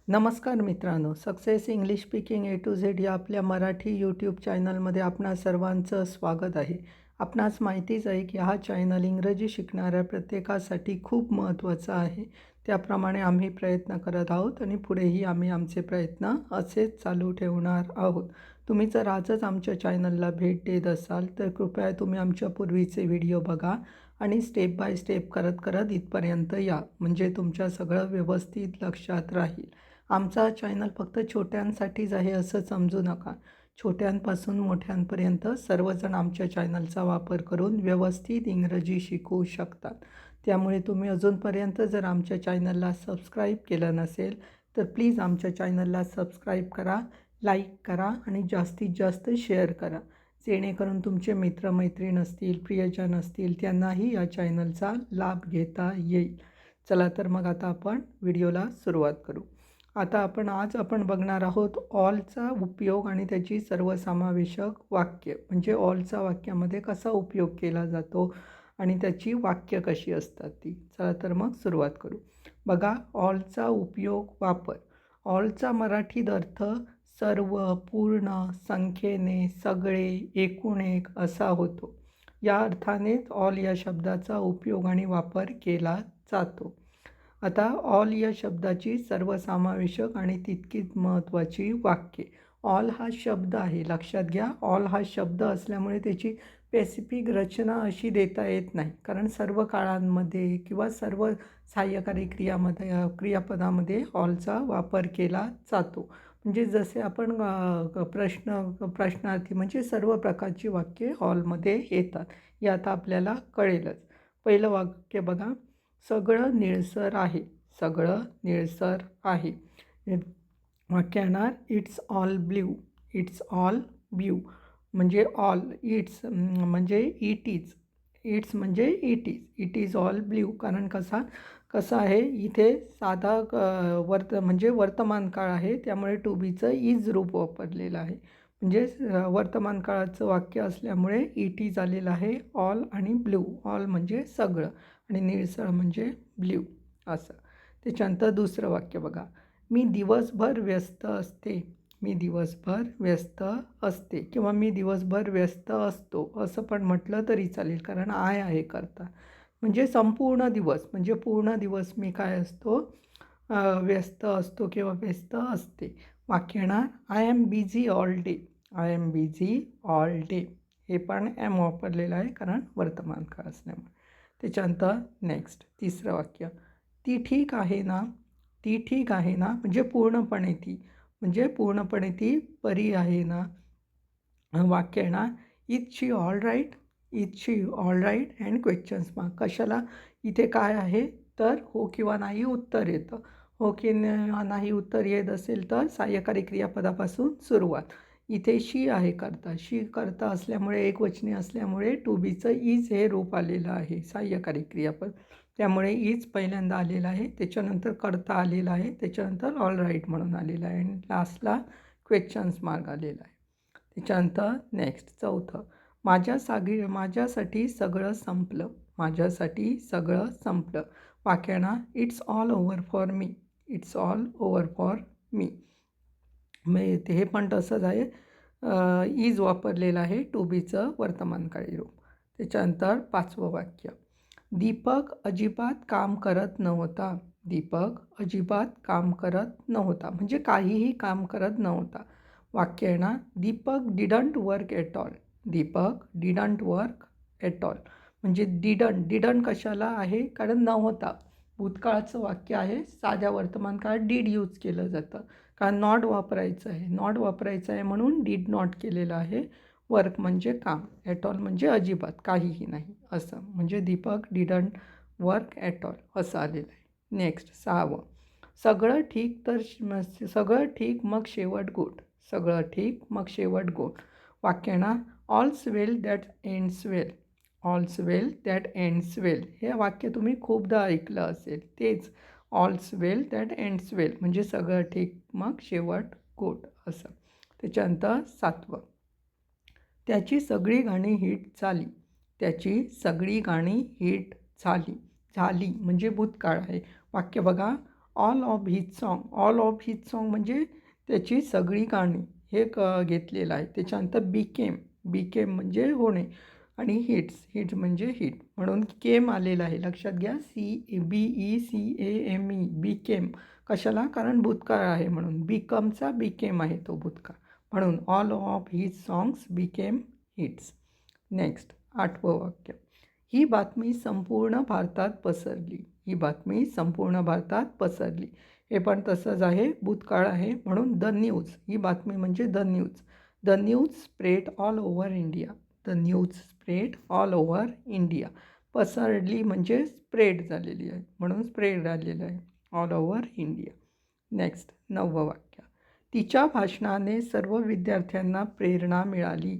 नमस्कार मित्रांनो, success English speaking A to Z या आपल्या मराठी यूट्यूब चॅनलमध्ये आपणा सर्वांचं स्वागत आहे. आपणास माहितीच आहे की हा चॅनल इंग्रजी शिकणाऱ्या प्रत्येकासाठी खूप महत्त्वाचा आहे. त्याप्रमाणे आम्ही प्रयत्न करत आहोत आणि पुढेही आम्ही आमचे प्रयत्न असेच चालू ठेवणार आहोत. तुम्ही जर आजच आमच्या चॅनलला भेट देत असाल तर कृपया तुम्ही आमच्या पूर्वीचे व्हिडिओ बघा आणि स्टेप बाय स्टेप करत करत इथपर्यंत या, म्हणजे तुमच्या सगळं व्यवस्थित लक्षात राहील. आमचा चॅनल फक्त छोट्यांसाठीच आहे असं समजू नका. छोट्यांपासून मोठ्यांपर्यंत सर्वजण आमच्या चॅनलचा वापर करून व्यवस्थित इंग्रजी शिकू शकतात. त्यामुळे तुम्ही अजूनपर्यंत जर आमच्या चॅनलला सबस्क्राईब केलं नसेल तर प्लीज आमच्या चॅनलला सबस्क्राईब करा, लाईक करा आणि जास्तीत जास्त शेअर करा, जेणेकरून तुमचे मित्रमैत्रीण असतील, प्रियजन असतील, त्यांनाही या चॅनलचा लाभ घेता येईल. चला तर मग आता आपण व्हिडिओला सुरुवात करू. आज आपण बघणार आहोत ऑलचा उपयोग आणि त्याची सर्वसमावेशक वाक्य, म्हणजे ऑलचा वाक्यामध्ये कसा उपयोग केला जातो आणि त्याची वाक्य कशी असतात ती. चला तर मग सुरुवात करू. बघा, ऑलचा उपयोग वापर. ऑलचा मराठीत अर्थ सर्व, पूर्ण, संख्येने, सगळे, एकूण एक असा होतो. या अर्थानेच ऑल या शब्दाचा उपयोग आणि वापर केला जातो. आता ऑल या शब्दाची सर्वसमावेशक आणि तितकीच महत्त्वाची वाक्ये. ऑल हा शब्द आहे, लक्षात घ्या. ऑल हा शब्द असल्यामुळे त्याची स्पेसिफिक रचना अशी देता येत नाही, कारण सर्व काळांमध्ये किंवा सर्व सहाय्यकारी क्रियापदामध्ये ऑलचा वापर केला जातो. म्हणजे जसे आपण प्रश्नार्थी म्हणजे सर्व प्रकारची वाक्ये ऑलमध्ये येतात, हे आता आपल्याला कळेलच. पहिलं वाक्य बघा, सगळं निळसर आहे. सगळं निळसर आहे. वाक्य येणार, it's all blue. It's all blue म्हणजे ऑल, इट्स म्हणजे इट इज, इट्स म्हणजे it is, it is all blue. कारण कसं आहे इथे साधा म्हणजे वर्तमान काळ आहे, त्यामुळे टू बीचं इज रूप वापरलेलं आहे. म्हणजे वर्तमान काळाचं वाक्य असल्यामुळे इट इज आलेलं आहे. ऑल आणि ब्ल्यू, ऑल म्हणजे सगळं आणि निळसर म्हणजे ब्ल्यू असं. त्याच्यानंतर दुसरं वाक्य बघा, मी दिवसभर व्यस्त असते. मी दिवसभर व्यस्त असते किंवा मी दिवसभर व्यस्त असतो असं पण म्हटलं तरी चालेल, कारण आय आहे करता. म्हणजे संपूर्ण दिवस म्हणजे पूर्ण दिवस मी काय असतो, व्यस्त असतो किंवा व्यस्त असते. वाक्य येणार, I am busy all day. I am busy all day. हे पण एम वापरलेलं आहे कारण वर्तमान काळ असल्यामुळे. त्याच्यानंतर नेक्स्ट तिसरं वाक्य, ती ठीक आहे ना. ती ठीक आहे ना म्हणजे पूर्णपणे ती, म्हणजे पूर्णपणे ती बरी आहे ना. वाक्य येणार, is she all right. Is she all right and questions mark. कशाला इथे काय आहे तर हो किंवा नाही उत्तर येतं. हो की नाही उत्तर येत असेल तर सहाय्यकारी क्रियापदापासून सुरुवात. इथे शी आहे करता, शी करता असल्यामुळे एकवचनी असल्यामुळे टू बीचं इज हे रूप आलेलं आहे सहाय्यकारी क्रियापद, त्यामुळे इज पहिल्यांदा आलेलं आहे, त्याच्यानंतर करता आलेलं आहे, त्याच्यानंतर ऑल राईट म्हणून आलेलं आहे आणि लास्टला क्वेश्चन्स मार्क आलेला आहे. त्याच्यानंतर नेक्स्ट चौथं, माझ्यासाठी सगळं संपलं. माझ्यासाठी सगळं संपलं. वाक्याना, it's all over for me. It's all over for me. मग हे पण तसंच आहे, इज वापरलेलं आहे टू बीचं वर्तमानकाळी रूप. त्याच्यानंतर पाचवं वाक्य, दीपक अजिबात काम करत नव्हता. दीपक अजिबात काम करत नव्हता म्हणजे काहीही काम करत नव्हता. वाक्य येणार, Deepak didn't work at all. Deepak didn't work at all म्हणजे डिडंट कशाला आहे, कारण नव्हता. भूतकाळाचं वाक्य आहे, साध्या वर्तमान काळात डीड यूज केलं जातं, कारण नॉट वापरायचं आहे. नॉट वापरायचं आहे म्हणून डीड नॉट केलेलं आहे. वर्क म्हणजे काम, ॲट ऑल म्हणजे अजिबात काहीही नाही असं, म्हणजे Deepak didn't work at all असं आलेलं आहे. नेक्स्ट सहावं, सगळं ठीक मग शेवट गुड. सगळं ठीक मग शेवट गुड. वाक्य ना, all's well that ends well. All's well that ends well हे वाक्य तुम्ही खूपदा ऐकलं असेल. तेच ऑल्स वेल दॅट एंड्स वेल म्हणजे सगळं ठीक मग शेवट गुड असं. त्याच्यानंतर सातवं, त्याची सगळी गाणी हिट झाली. त्याची सगळी गाणी हिट झाली. झाली म्हणजे भूतकाळ आहे. वाक्य बघा, all of his song, all of his song म्हणजे त्याची सगळी गाणी हे घेतलेलं आहे. त्याच्यानंतर बिकेम, बिकेम म्हणजे होणे, आणि हिट्स, हिट्स म्हणजे हिट म्हणून केम आलेलं आहे. लक्षात घ्या, CBECAME, बिकेम. कशाला? कारण भूतकाळ आहे म्हणून. बिकमचा बिकेम आहे तो भूतकाळ, म्हणून all of his songs became hits. Next 8वं वाक्य. ही बातमी संपूर्ण भारतात पसरली, ही बातमी संपूर्ण भारतात पसरली. हे पण तसंच आहे, भूतकाळ आहे म्हणून द न्यूज, ही बातमी म्हणजे the news. The news spread all over India, the news spread all over India. पसरली म्हणजे स्प्रेड झालेली आहे म्हणून स्प्रेड झालेलं आहे ऑल ओव्हर इंडिया. नेक्स्ट 9वं वाक्य. तिच्या भाषणाने सर्व विद्यार्थ्यांना प्रेरणा मिळाली,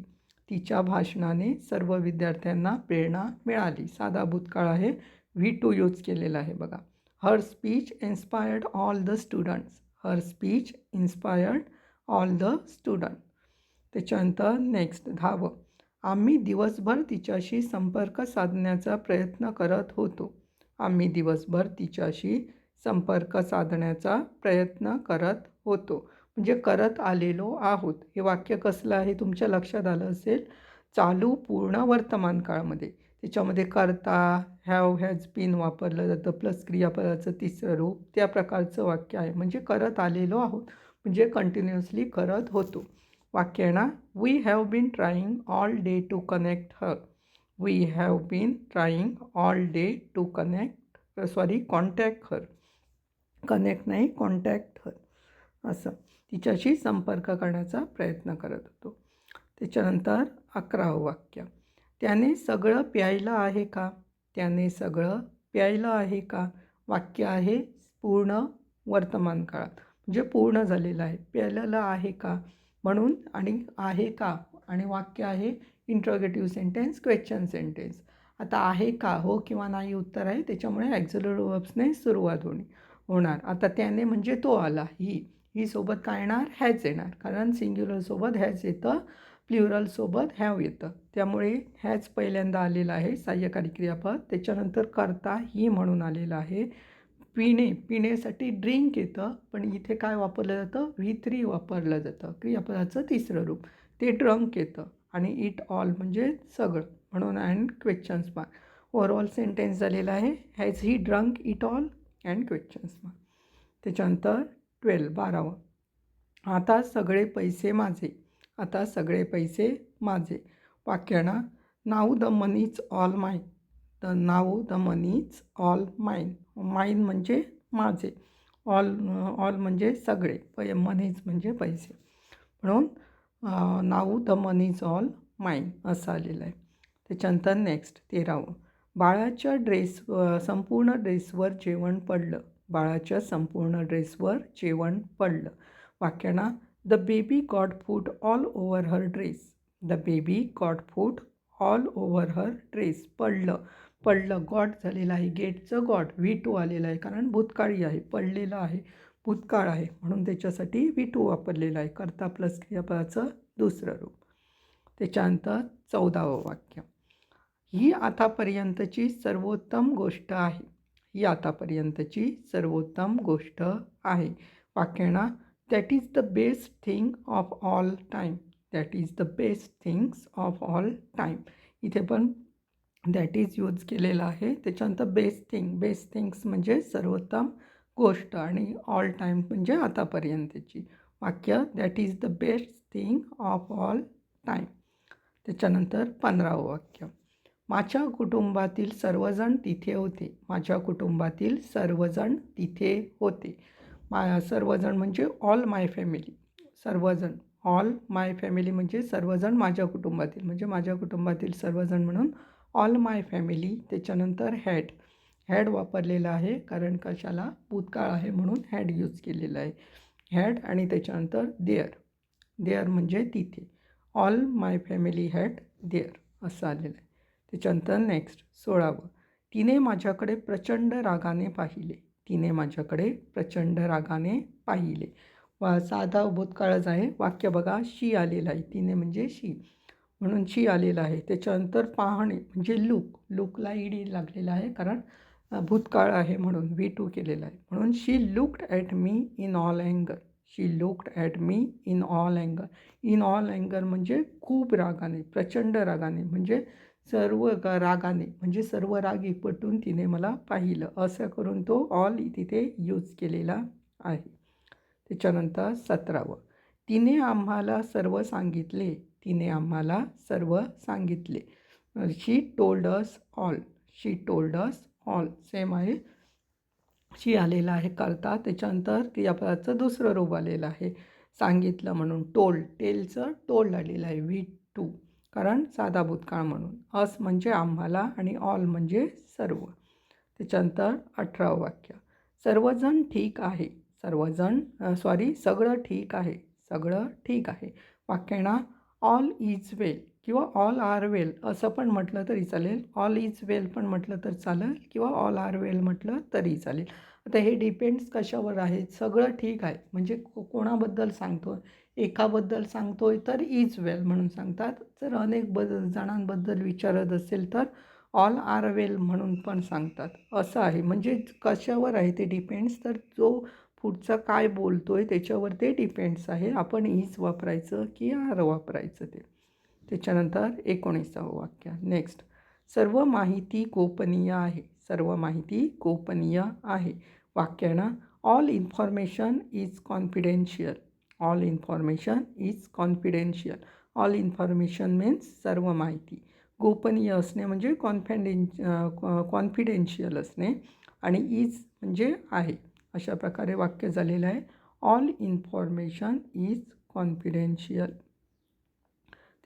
तिच्या भाषणाने सर्व विद्यार्थ्यांना प्रेरणा मिळाली. साधा भूतकाळ आहे, V2 यूज केलेला आहे बघा. Her speech inspired all the students, her speech inspired all the student. त्याच्यानंतर नेक्स्ट 10वं. आम्ही दिवसभर तिच्याशी संपर्क साधण्याचा प्रयत्न करत होतो, आम्ही दिवसभर तिच्याशी संपर्क साधण्याचा प्रयत्न करत होतो म्हणजे करत आलेलो आहोत. हे वाक्य कसलं आहे तुमच्या लक्षात आलं असेल. चालू पूर्ण वर्तमान काळामध्ये त्याच्यामध्ये करता, हॅव, हॅज बीन वापरलं जातं, प्लस क्रियापदाचं तिसरं रूप, त्या प्रकारचं वाक्य आहे. म्हणजे करत आलेलो आहोत म्हणजे कंटिन्युअसली करत होतो. वाक्य आहे ना, we have been trying all day to connect her, we have been trying all day to contact her, connect नाही कॉन्टॅक्ट हर, असं तिच्याशी संपर्क करण्याचा प्रयत्न करत होतो. त्याच्यानंतर 11वं वाक्य. त्याने सगळं प्यायलं आहे का, त्याने सगळं प्यायलं आहे का. वाक्य आहे पूर्ण वर्तमान काळात म्हणजे पूर्ण झालेलं आहे. प्यायलेलं आहे का म्हणून, आणि आहे का, आणि वाक्य आहे इंट्रोगेटिव्ह सेंटेन्स, क्वेश्चन सेंटेन्स. आता आहे का, हो किंवा नाही उत्तर आहे, त्याच्यामुळे ॲक्झिलरी वर्ब्सने सुरुवात होणार. आता त्याने म्हणजे तो आला, ही सोबत काय येणार, हॅज येणार, कारण सिंग्युलरसोबत हॅज येतं, प्ल्युरलसोबत हॅव येतं, त्यामुळे हॅज पहिल्यांदा आलेला आहे सहाय्यकारी क्रियापद. त्याच्यानंतर करता ही म्हणून आलेलं आहे. पिणे, पिण्यासाठी ड्रिंक येतं, पण इथे काय वापरलं जातं, V3 वापरलं जातं, क्रियापदाचं तिसरं रूप, ते ड्रंक येतं. आणि इट ऑल म्हणजे सगळं म्हणून and questions mark. Overall sentence झालेला आहे, has he drunk it all and questions mark. त्याच्यानंतर 12वं. आता सगळे पैसे माझे, आता सगळे पैसे माझे. वाक्य ना, now the money is all mine, the now the money is all mine. Mine म्हणजे माझे, ऑल म्हणजे सगळे, मनीज म्हणजे पैसे, म्हणून now the money is all माईन असं आलेलं आहे. त्याच्यानंतर नेक्स्ट 13वं. बाळाच्या संपूर्ण ड्रेसवर जेवण पडलं, बाळाच्या संपूर्ण ड्रेसवर जेवण पडलं. वाक्य ना, the baby got food all over her dress, the baby got food all over her dress. पडलं गॉट झालेलं आहे, गेटचं गॉट V2 आलेलं आहे, कारण भूतकाळी आहे, पडलेलं आहे, भूतकाळ आहे म्हणून त्याच्यासाठी V2 वापरलेलं आहे, करता प्लस क्रियापदाचं दुसरं रूप. त्याच्यानंतर 14वं वाक्य. ही आतापर्यंतची सर्वोत्तम गोष्ट आहे, ही आतापर्यंतची सर्वोत्तम गोष्ट आहे. वाक्य ना, that is the best thing of all time, that is the best things of all time. इथे पण दॅट इज यूज केलेला आहे. त्याच्यानंतर बेस्ट थिंग्स म्हणजे सर्वोत्तम गोष्ट, आणि ऑल टाईम म्हणजे आतापर्यंतची. वाक्य that is the best thing of all time. त्याच्यानंतर 15वं वाक्य. माझ्या कुटुंबातील सर्वजण तिथे होते, माझ्या कुटुंबातील सर्वजण तिथे होते. सर्वजण म्हणजे ऑल माय फॅमिली, सर्वजण ऑल माय फॅमिली म्हणजे सर्वजण माझ्या कुटुंबातील, म्हणजे माझ्या कुटुंबातील सर्वजण म्हणून ऑल माय फॅमिली. त्याच्यानंतर हॅड वापरलेलं आहे, कारण कशाला, भूतकाळ आहे म्हणून हॅड यूज केलेलं आहे, हॅड. आणि त्याच्यानंतर देअर म्हणजे तिथे, all my family had there असं आलेलं आहे. त्याच्यानंतर नेक्स्ट 16वं. तिने माझ्याकडे प्रचंड रागाने पाहिले, तिने माझ्याकडे प्रचंड रागाने पाहिले. साधा भूतकाळच आहे. वाक्य बघा, शी आलेलं आहे, तिने म्हणजे शी म्हणून शी आलेलं आहे. त्याच्यानंतर पाहणे म्हणजे लुकला ईडी लागलेला आहे, कारण भूतकाळ आहे म्हणून V2 केलेला आहे. म्हणून शी looked at me in all अँगर. She looked at me in all अँगर. In all अँगर म्हणजे खूप रागाने, प्रचंड रागाने, म्हणजे सर्व रागाने, म्हणजे सर्व राग एकवटून तिने मला पाहिलं, असं करून तो ऑल तिथे यूज केलेला आहे. त्याच्यानंतर 17वं, तिने आम्हाला सर्व सांगितले. तिने आम्हाला सर्व सांगितले. शी टोल्ड अस ऑल. शी टोल्ड अस ऑल सेम आहे. शी आलेला आहे करता. त्याच्यानंतर क्रियापदाचं दुसरं रूप आलेलं आहे सांगितलं म्हणून. टोल्ड, टेलचं टोल्ड आलेलं आहे V2, कारण साधा भूतकाळ म्हणून. अस म्हणजे आम्हाला आणि ऑल म्हणजे सर्व. त्याच्यानंतर 18वं वाक्य, सर्वजण ठीक आहे. सगळं ठीक आहे. सगळं ठीक आहे. वाक्यांना ऑल इज वेल किंवा ऑल आर वेल असं पण म्हटलं तरी चालेल. ऑल इज वेल पण म्हटलं तर चालेल किंवा ऑल आर वेल म्हटलं तरी चालेल. आता हे डिपेंड्स कशावर आहे. सगळं ठीक आहे म्हणजे कोणाबद्दल सांगतो आहे. एकाबद्दल सांगतो आहे तर इज वेल म्हणून सांगतात. जर अनेक जणांबद्दल विचारत असेल तर ऑल आर वेल म्हणून पण सांगतात. असं आहे. म्हणजे कशावर आहे ते डिपेंड्स. तर जो पुढचा काय बोलतो आहे त्याच्यावर ते डिपेंड्स आहे. आपण इज वापरायचं की आर वापरायचं ते. त्याच्यानंतर 19वं वाक्य नेक्स्ट, सर्व माहिती गोपनीय आहे. सर्व माहिती गोपनीय आहे. वाक्यानं all information is confidential. All information is confidential. All information means सर्व माहिती. गोपनीय असणे म्हणजे कॉन्फिडेन्शियल असणे आणि इज म्हणजे आहे. अशा प्रकारे वाक्य झालेलं आहे. All information is confidential.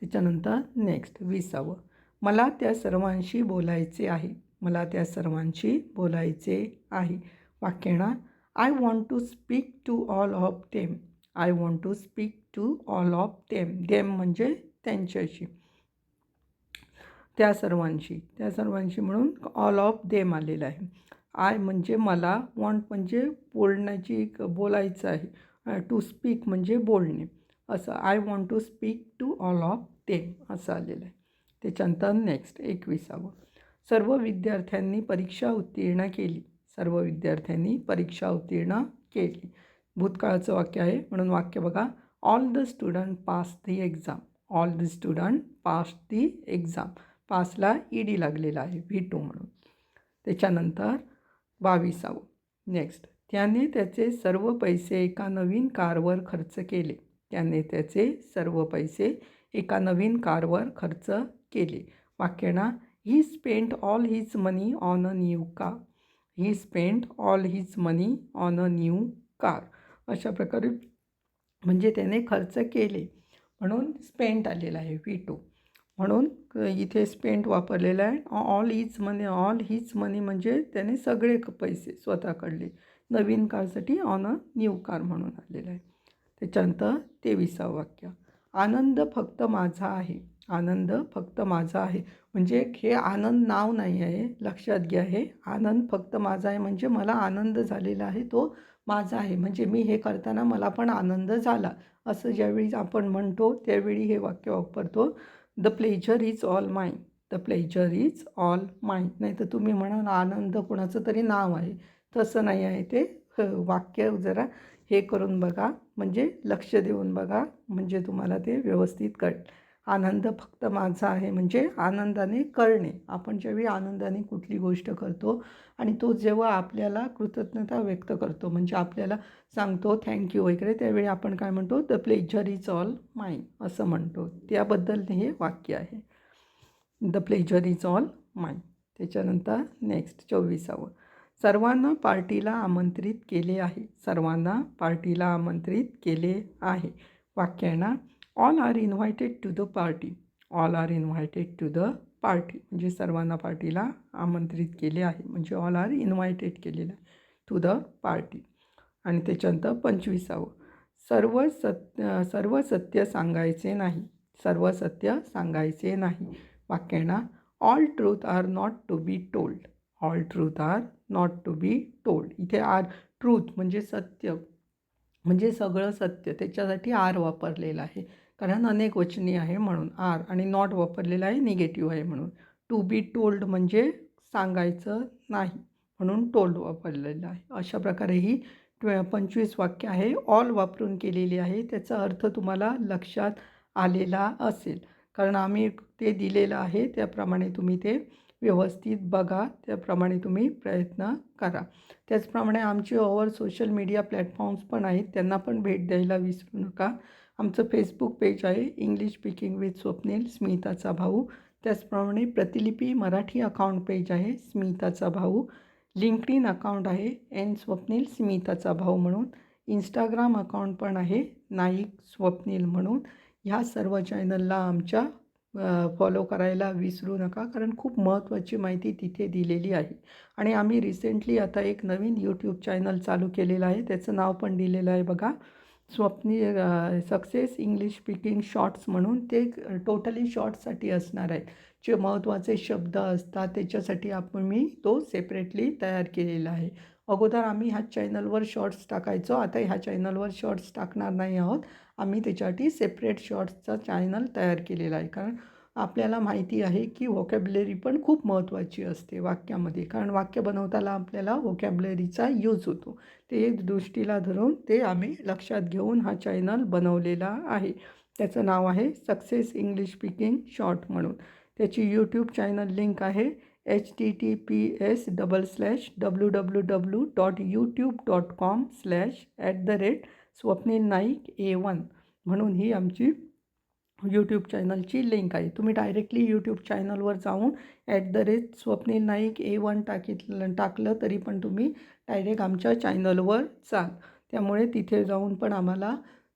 त्याच्यानंतर नेक्स्ट 20वं, मला त्या सर्वांशी बोलायचे आहे. मला त्या सर्वांशी बोलायचे आहे. वाक्यानं I want to speak to all of them. I want to speak to all of them. Them म्हणजे त्यांच्याशी, त्या सर्वांशी म्हणून ऑल ऑफ देम आलेलं आहे. आय म्हणजे मला, वॉन्ट म्हणजे बोलायचं आहे, टू स्पीक म्हणजे बोलणे. असं I want to speak to all of them असं आलेलं आहे. त्याच्यानंतर नेक्स्ट 21वं, सर्व विद्यार्थ्यांनी परीक्षा उत्तीर्ण केली. सर्व विद्यार्थ्यांनी परीक्षा उत्तीर्ण केली. भूतकाळाचं वाक्य आहे म्हणून वाक्य बघा, all the student pass the exam. All the student pass the exam. पासला ईडी लागलेला आहे V2 म्हणून. त्याच्यानंतर 22वं नेक्स्ट, त्याने त्याचे सर्व पैसे एका नवीन कारवर खर्च केले. त्याने त्याचे सर्व पैसे एका नवीन कारवर खर्च केले. वाक्यानं he spent all his money on a new car. He spent all his money on a new car. अशा प्रकारे म्हणजे त्याने खर्च केले म्हणून स्पेंट आलेला आहे V2. म्हणून इथे स्पेंट वापरलेला आहे. ऑल हिज मनी म्हणजे त्याने सगळे पैसे स्वतःकडले नवीन कारसाठी ऑन अ न्यू कार म्हणून आलेलं आहे. त्याच्यानंतर 23वं वाक्य, आनंद फक्त माझा आहे. आनंद फक्त माझा आहे म्हणजे हे आनंद नाव नाही आहे, लक्षात घ्या. हे आनंद फक्त माझा आहे म्हणजे मला आनंद झालेला आहे तो माझा आहे. म्हणजे मी हे करताना मला पण आनंद झाला असं ज्यावेळी आपण म्हणतो त्यावेळी हे वाक्य वापरतो. The pleasure is all mine. The pleasure is all mine. नाही तर तुम्ही म्हणाल आनंद कोणाचं तरी नाव आहे, तसं नाही आहे ते. वाक्य जरा हे करून बघा, म्हणजे लक्ष देऊन बघा, म्हणजे तुम्हाला ते व्यवस्थित कळेल. आनंद फक्त माझा आहे म्हणजे आनंदाने करणे. आपण ज्यावेळी आनंदाने कुठली गोष्ट करतो आणि तो जेव्हा आपल्याला कृतज्ञता व्यक्त करतो म्हणजे आपल्याला सांगतो थँक्यू वगैरे, त्यावेळी आपण काय म्हणतो, the pleasure is all mine असं म्हणतो. त्याबद्दल हे वाक्य आहे, the pleasure is all mine. त्याच्यानंतर नेक्स्ट 24वं, सर्वांना पार्टीला आमंत्रित केले आहे. सर्वांना पार्टीला आमंत्रित केले आहे. वाक्यानं all are invited to the party. All are invited to the party म्हणजे सर्वांना पार्टीला आमंत्रित केले आहे म्हणजे ऑल आर इन्व्हायटेड केलेलं आहे टू द पार्टी. आणि त्याच्यानंतर 25वं, सर्व सत्य सांगायचे नाही. सर्व सत्य सांगायचे नाही. वाक्यानं all truth are not to be told. All truth are not to be told. इथे आर ट्रूथ म्हणजे सत्य म्हणजे सगळं सत्य, त्याच्यासाठी आर वापरलेला आहे कारण अनेक वचनी आहे म्हणून आर. आणि नॉट वापरलेला आहे निगेटिव्ह आहे म्हणून. टू बी टोल्ड म्हणजे सांगायचं नाही म्हणून टोल्ड वापरलेलं आहे. अशा प्रकारे ही 25 वाक्य आहे ऑल वापरून केलेली आहे. त्याचा अर्थ तुम्हाला लक्षात आलेला असेल, कारण आम्ही ते दिलेलं आहे त्याप्रमाणे तुम्ही ते व्यवस्थित बघा, त्याप्रमाणे तुम्ही प्रयत्न करा. त्याचप्रमाणे आमचे सोशल मीडिया प्लॅटफॉर्म्स पण आहेत, त्यांना पण भेट द्यायला विसरू नका. आमचं फेसबुक पेज आहे इंग्लिश स्पीकिंग विथ स्वप्नील स्मिताचा भाऊ. त्याचप्रमाणे प्रतिलिपी मराठी अकाउंट पेज आहे स्मिताचा भाऊ. लिंक्डइन अकाउंट आहे स्वप्नील स्मिताचा भाऊ म्हणून. इंस्टाग्राम अकाउंट पण आहे नाईक स्वप्नील म्हणून. ह्या सर्व चॅनलला आमच्या फॉलो करायला विसरू नका, कारण खूप महत्त्वाची माहिती तिथे दिलेली आहे. आणि आम्ही रिसेंटली आता एक नवीन यूट्यूब चॅनल चालू केलेलं आहे, त्याचं नाव पण दिलेलं आहे बघा, Swapnil success English speaking shorts म्हणून. ते टोटली शॉर्ट्ससाठी असणार आहेत. जे महत्त्वाचे शब्द असतात त्याच्यासाठी मी तो सेपरेटली तयार केलेला आहे. अगोदर आम्ही ह्या चॅनलवर शॉर्ट्स टाकायचो, आता ह्या चॅनलवर शॉर्ट्स टाकणार नाही आहोत. आम्ही त्याच्यासाठी सेपरेट शॉर्ट्सचा चॅनल तयार केलेला आहे, कारण आपल्याला माहिती आहे की व्होकॅब्युलरी पण खूप महत्त्वाची असते वाक्यामध्ये, कारण वाक्य बनवताना आपल्याला व्होकॅब्युलरीचा यूज होतो. ते दृष्टीला धरून ते आम्ही लक्षात घेऊन हा चॅनल बनवलेला आहे. त्याचं नाव आहे सक्सेस इंग्लिश स्पीकिंग शॉर्ट म्हणून. त्याची यूट्यूब चॅनल लिंक आहे https://www.youtube.com/@स्वप्नील नाईक A1 म्हणून ही आमची यूट्यूब चॅनलची लिंक आहे. तुम्ही डायरेक्टली यूट्यूब चॅनलवर जाऊन @स्वप्नील नाईक A1 टाकलं तरी पण तुम्ही डायरेक्ट आमच्या चॅनलवर जाल. त्यामुळे तिथे जाऊन पण आम्हाला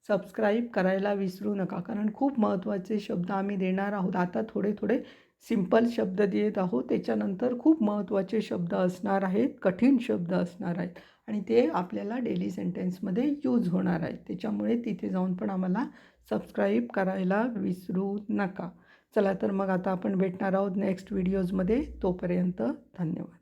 सबस्क्राईब करायला विसरू नका, कारण खूप महत्त्वाचे शब्द आम्ही देणार आहोत. आता थोडे थोडे सिंपल शब्द देत आहोत, त्याच्यानंतर खूप महत्त्वाचे शब्द असणार आहेत, कठीण शब्द असणार आहेत आणि ते आपल्याला डेली सेंटेन्समध्ये यूज होणार आहेत. त्याच्यामुळे तिथे जाऊन पण आम्हाला सबस्क्राईब करायला विसरू नका. चला तर मग आता आपण भेटणार आहोत नेक्स्ट व्हिडिओजमध्ये. तोपर्यंत धन्यवाद.